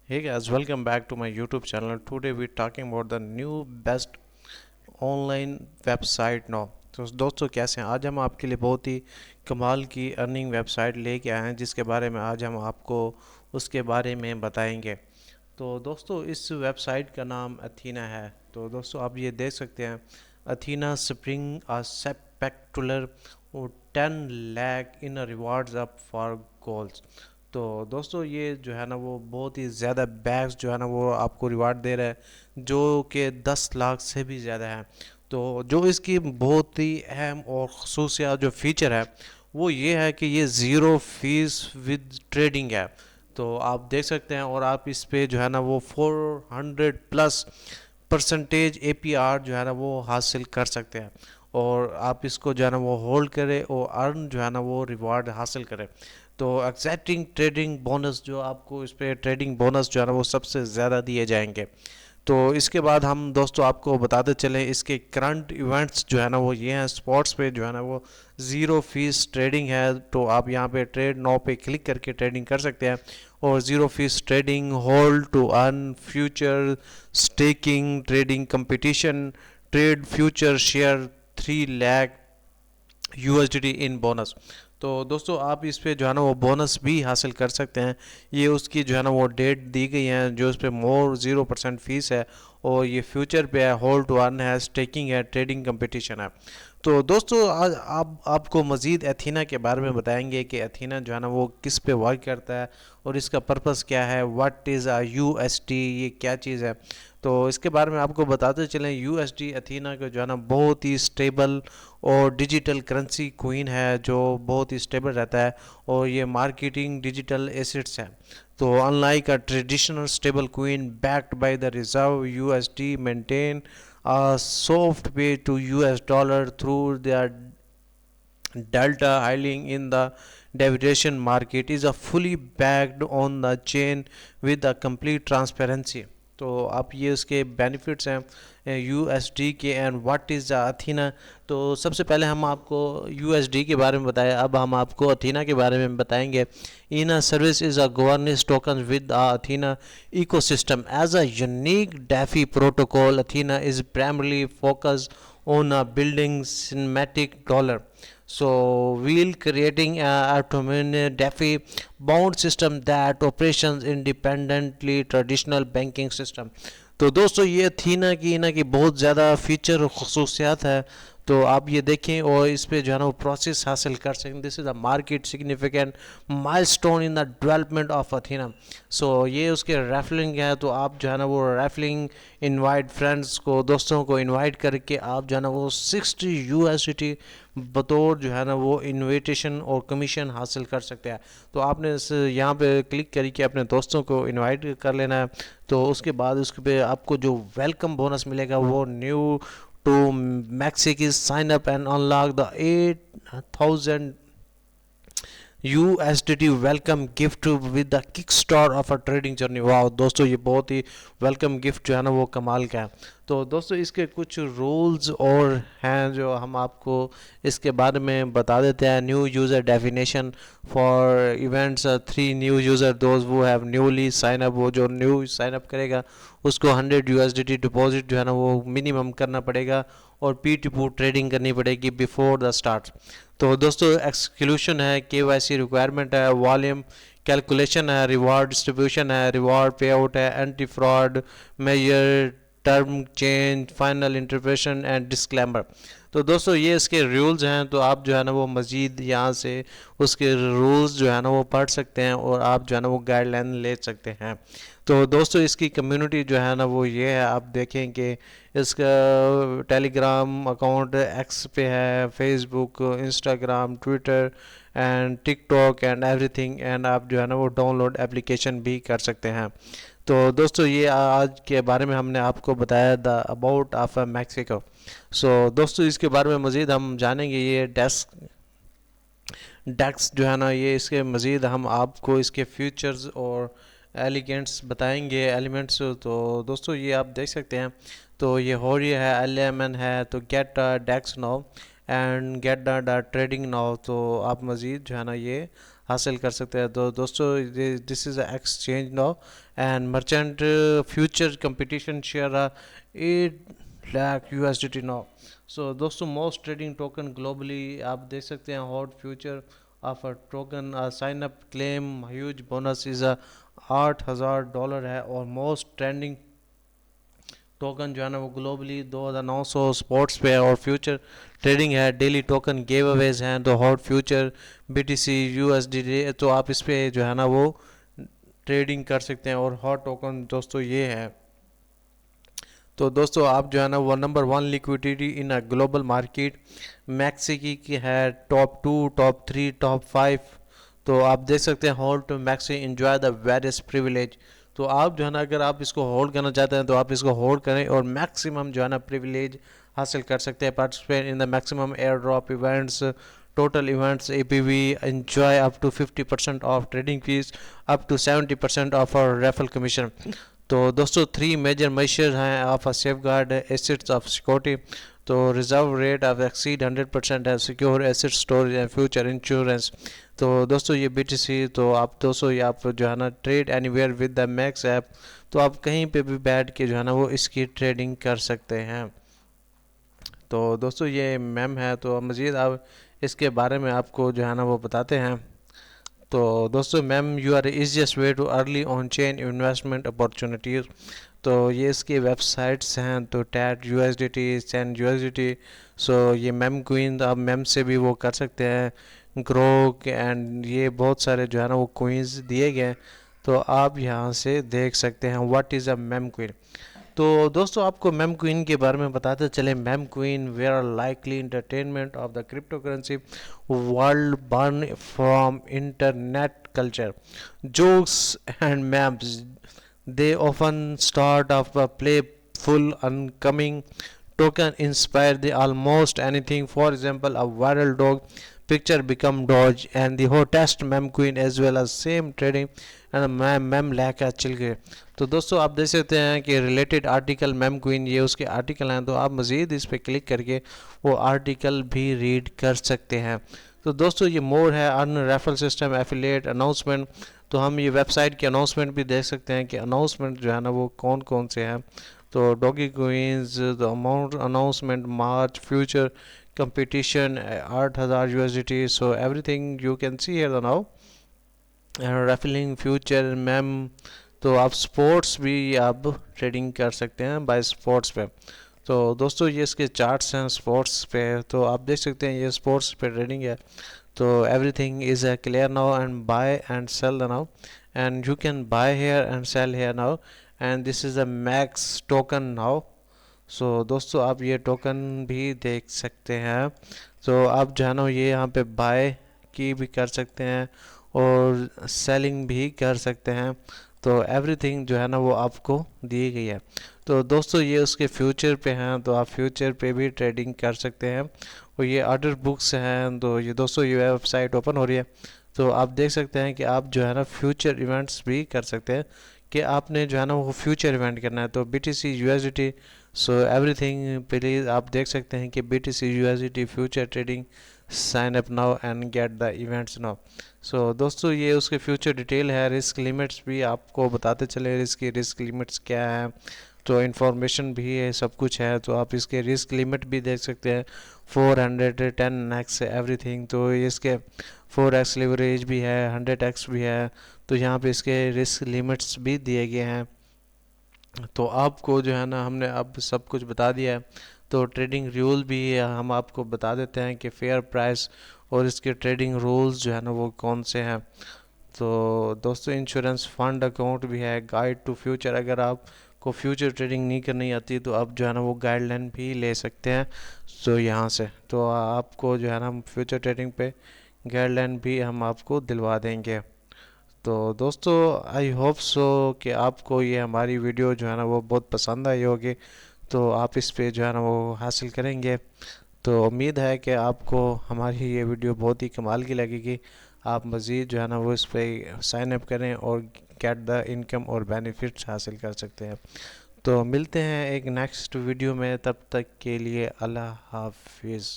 Hey guys, welcome back to my YouTube channel. Today we're talking about the new best online website no. तो दोस्तों कैसे हैं? आज हम आपके लिए बहुत ही कमाल की अर्निंग वेबसाइट लेके आए हैं जिसके बारे में आज हम आपको उसके बारे में बताएंगे। तो दोस्तों इस वेबसाइट का नाम अथीना है। तो दोस्तों आप ये देख सकते हैं, Athena spring a spectacular 10 lakh in rewards up for goals. तो दोस्तों ये जो है ना वो बहुत ही ज़्यादा बैग्स जो है ना वो आपको रिवार्ड दे रहा है जो कि 10 लाख से भी ज़्यादा है। तो जो इसकी बहुत ही अहम और खसूसियत जो फीचर है वो ये है कि ये ज़ीरो फीस विद ट्रेडिंग है। तो आप देख सकते हैं और आप इस पे जो है ना वो 400+ परसेंटेज APR जो है ना वो हासिल कर सकते हैं। और आप इसको जो है ना वो होल्ड करें और अर्न जो है ना वो रिवार्ड हासिल करें। तो एक्साइटिंग ट्रेडिंग बोनस जो आपको इस पे ट्रेडिंग बोनस जो है ना वो सबसे ज़्यादा दिए जाएंगे। तो इसके बाद हम दोस्तों आपको बताते चलें इसके करंट इवेंट्स जो है ना वो ये हैं। स्पॉट्स पे जो है ना वो ज़ीरो फीस ट्रेडिंग है। तो आप यहाँ पे ट्रेड नाउ पे क्लिक करके ट्रेडिंग कर सकते हैं। और zero fees trading hold to earn future staking trading competition trade future share 3 lakh USDT in bonus. तो दोस्तों आप इस पे जो है ना वो बोनस भी हासिल कर सकते हैं। ये उसकी जो है ना वो डेट दी गई है जो उस पर मोर 0% फीस है। और ये फ्यूचर पे है, होल्ड टू अर्न है, स्टेकिंग है, ट्रेडिंग कंपटीशन है। तो दोस्तों आज आप आपको मज़ीद एथीना के बारे में बताएंगे कि एथीना जो है ना वो किस पे वर्क करता है और इसका पर्पस क्या है, व्हाट इज़ अ USD, ये क्या चीज़ है। तो इसके बारे में आपको बताते चलें, USD एथीना का जो है ना बहुत ही स्टेबल और डिजिटल करेंसी क्वीन है जो बहुत ही स्टेबल रहता है। और ये मार्केटिंग डिजिटल एसेट्स है। तो unlike a traditional stable queen backed by the reserve, USD maintain a soft way to US dollar through their delta hiling in the derivation market is a fully backed on the chain with a complete transparency। तो आप ये उसके benefits हैं USD के and what is the Athena. तो सबसे पहले हम आपको USD के बारे में बताया, अब हम आपको अथीना के बारे में बताएंगे। In a service is a governance token with Athena ecosystem as a unique DeFi protocol. Athena is primarily focused on building cinematic dollar. So we'll creating a autonomous DeFi bound system that operations independently traditional banking system। तो दोस्तों ये थी ना कि बहुत ज़्यादा feature और खसूसियात है। तो आप ये देखें और इस पे जो है ना वो प्रोसेस हासिल कर सकें। This is a market significant milestone in the development of Athena. So ये उसके रेफलिंग है। तो आप जो है ना वो रेफलिंग इनवाइट फ्रेंड्स को, दोस्तों को इनवाइट करके आप जो है ना वो 60 USDT बतौर जो है ना वो इनविटेशन और कमीशन हासिल कर सकते हैं। तो आपने इस यहाँ पे क्लिक करके अपने दोस्तों को इनवाइट कर लेना है। तो उसके बाद उसके पे आपको जो वेलकम बोनस मिलेगा वो new to MEXC sign up and unlock the 8,000 USDT welcome gift with the kickstart of a trading journey. वाह दोस्तों ये बहुत ही वेलकम गिफ्ट जो है ना वो कमाल का है। तो दोस्तों इसके कुछ रूल्स और हैं जो हम आपको इसके बारे में बता देते हैं। New user definition for events, 3 new user those वो हैव न्यूली साइन अप। वो जो न्यू साइन अप करेगा उसको 100 USDT डिपॉजिट जो है ना वो मिनिमम करना पड़ेगा और P2P ट्रेडिंग करनी पड़ेगी बिफोर द स्टार्ट। तो दोस्तों एक्सक्लूशन है, KYC रिक्वायरमेंट है, वॉल्यूम कैलकुलेशन है, रिवार्ड डिस्ट्रीब्यूशन है, रिवार्ड पे आउट है, anti fraud measure, term change, final interpretation and disclaimer. तो दोस्तों ये इसके रूल्स हैं। तो आप जो है ना वो मज़ीद यहाँ से उसके रूल्स जो है ना वो पढ़ सकते हैं और आप जो है ना वो गाइडलाइन ले सकते हैं। तो दोस्तों इसकी कम्युनिटी जो है ना वो ये है, आप देखें कि इसका टेलीग्राम अकाउंट एक्स पे है, Facebook, Instagram, Twitter and TikTok and everything. And आप जो है ना वो डाउनलोड एप्लीकेशन भी कर सकते हैं। तो दोस्तों ये आज के बारे में हमने आपको बताया द अबाउट ऑफ मैक्सिको। सो दोस्तों इसके बारे में मज़ीद हम जानेंगे। ये डेक्स जो है ना ये इसके मज़ीद हम आपको इसके फीचर्स और एलिगेंट्स बताएंगे, एलिमेंट्स। तो दोस्तों ये आप देख सकते हैं। तो ये हो रही है LMN है। तो get DEX now and get the trading now. तो आप मज़ीद जो है ना ये हासिल कर सकते हैं। तो दोस्तों this is exchange now and merchant future competition share 8 lakh USDT now. So दोस्तों मोस्ट ट्रेडिंग टोकन ग्लोबली आप देख सकते हैं hot future of a token sign up claim huge bonus is $8,000 है और मोस्ट ट्रेंडिंग टोकन जो है ना वो ग्लोबली 2900 स्पॉट्स पे है और फ्यूचर ट्रेडिंग है। डेली टोकन गिव अवेज हैं तो हॉट फ्यूचर BTC USD तो आप इस पे जो है ना वो ट्रेडिंग कर सकते हैं और हॉट टोकन दोस्तों ये है। तो दोस्तों आप जो है ना वो number 1 liquidity in a global market maxi की है टॉप 2 टॉप 3 टॉप 5। तो आप देख सकते हैं hold to maxi enjoy the various privilege. तो आप जो है ना अगर आप इसको होल्ड करना चाहते हैं तो आप इसको होल्ड करें और मैक्सिमम जो है ना प्रिविलेज हासिल कर सकते हैं। Participate in the maximum air drop events total events APV enjoy up to 50% off trading fee up to 70% off और रेफरल कमीशन। तो दोस्तों 3 मेजर मेजर हैं of a safeguard assets of security. तो reserve rate of exceed 100% है secure asset storage and future insurance. तो दोस्तों ये BTC तो आप दोस्तों ये आप जो है ना trade anywhere with the max app. तो आप कहीं पे भी बैठ के जो है ना वो इसकी ट्रेडिंग कर सकते हैं। तो दोस्तों ये मैम है तो मज़ीद आप इसके बारे में आपको जो है ना वो बताते हैं। तो दोस्तों meme you are easiest way to early on chain investment opportunities. तो ये इसकी वेबसाइट्स हैं तो that USDT chain USDT। So ये मैम क्वीन आप मैम से भी वो कर सकते हैं ग्रोक एंड ये बहुत सारे जो है ना वो क्वींस दिए गए हैं। तो आप यहाँ से देख सकते हैं what is a ma'am queen. तो दोस्तों आपको मैम क्वीन के बारे में बताते चले। Meme queen where likely entertainment of the crypto currency world born from internet culture jokes and memes they often start off a playful uncoming token inspire the almost anything. For example, a viral dog picture become dodge and the hottest meme queen as well as same trading and mem lack chill गए। तो दोस्तों आप देख सकते हैं कि related article ma'am queen ये उसके आर्टिकल हैं तो आप मज़ीद इस पर क्लिक करके वो आर्टिकल भी रीड कर सकते हैं। तो दोस्तों ये मोर है earn referral system affiliate announcement. तो हम ये वेबसाइट के अनाउंसमेंट भी देख सकते हैं कि अनाउंसमेंट जो है ना वो कौन कौन से हैं। तो doggy queens the amount announcement March future competition 8,000 USDT। So everything you can see here now raffling future ma'am. तो आप स्पोर्ट्स भी आप ट्रेडिंग कर सकते हैं बाय स्पोर्ट्स पे। तो दोस्तों ये इसके चार्ट्स हैं स्पोर्ट्स पे तो आप देख सकते हैं ये स्पोर्ट्स पे ट्रेडिंग है। तो everything is clear now and buy and sell now and you can buy here and sell here now and this is the max token now। सो दोस्तों आप ये टोकन भी देख सकते हैं। तो आप जो है ना ये यहाँ पे बाय की भी कर सकते हैं और सेलिंग भी कर सकते हैं। तो एवरीथिंग जो है ना वो आपको दी गई है। तो दोस्तों ये उसके फ्यूचर पे हैं तो आप फ्यूचर पे भी ट्रेडिंग कर सकते हैं और ये ऑर्डर बुक्स हैं। तो ये दोस्तों ये वेबसाइट ओपन हो रही है तो आप देख सकते हैं कि आप जो है ना फ्यूचर इवेंट्स भी कर सकते हैं कि आपने जो है ना वो फ्यूचर इवेंट करना है। तो BTC USDT so everything please आप देख सकते हैं कि BTC USDT future trading sign up now and get the events now. So दोस्तों ये उसके फ्यूचर डिटेल है। रिस्क लिमिट्स भी आपको बताते चले रिस्क लिमिट्स क्या है। तो इन्फॉर्मेशन भी है सब कुछ है तो आप इसके रिस्क लिमिट भी देख सकते हैं 410x एवरीथिंग। तो इसके 4x लिवरेज भी है 100x भी है। तो यहाँ पे इसके रिस्क लिमिट्स भी दिए गए हैं। तो आपको जो है ना हमने अब सब कुछ बता दिया है। तो ट्रेडिंग रूल भी हम आपको बता देते हैं कि फेयर प्राइस और इसके ट्रेडिंग रूल्स जो है ना वो कौन से हैं। तो दोस्तों इंश्योरेंस फंड अकाउंट भी है गाइड टू फ्यूचर। अगर आप को फ्यूचर ट्रेडिंग नहीं करनी आती तो आप जो है ना वो गाइडलाइन भी ले सकते हैं। तो यहाँ से तो आपको जो है ना हम फ्यूचर ट्रेडिंग पे गाइडलाइन भी हम आपको दिलवा देंगे। तो दोस्तों आई होप सो कि आपको ये हमारी वीडियो जो है ना वो बहुत पसंद आई होगी। तो आप इस पे जो है ना वो हासिल करेंगे। तो उम्मीद है कि आपको हमारी ये वीडियो बहुत ही कमाल की लगेगी। आप मज़ीद जो है ना वो इस पर साइन अप करें और गेट द इनकम और बेनिफिट्स हासिल कर सकते हैं। तो मिलते हैं एक नेक्स्ट वीडियो में तब तक के लिए अल्लाह हाफिज़।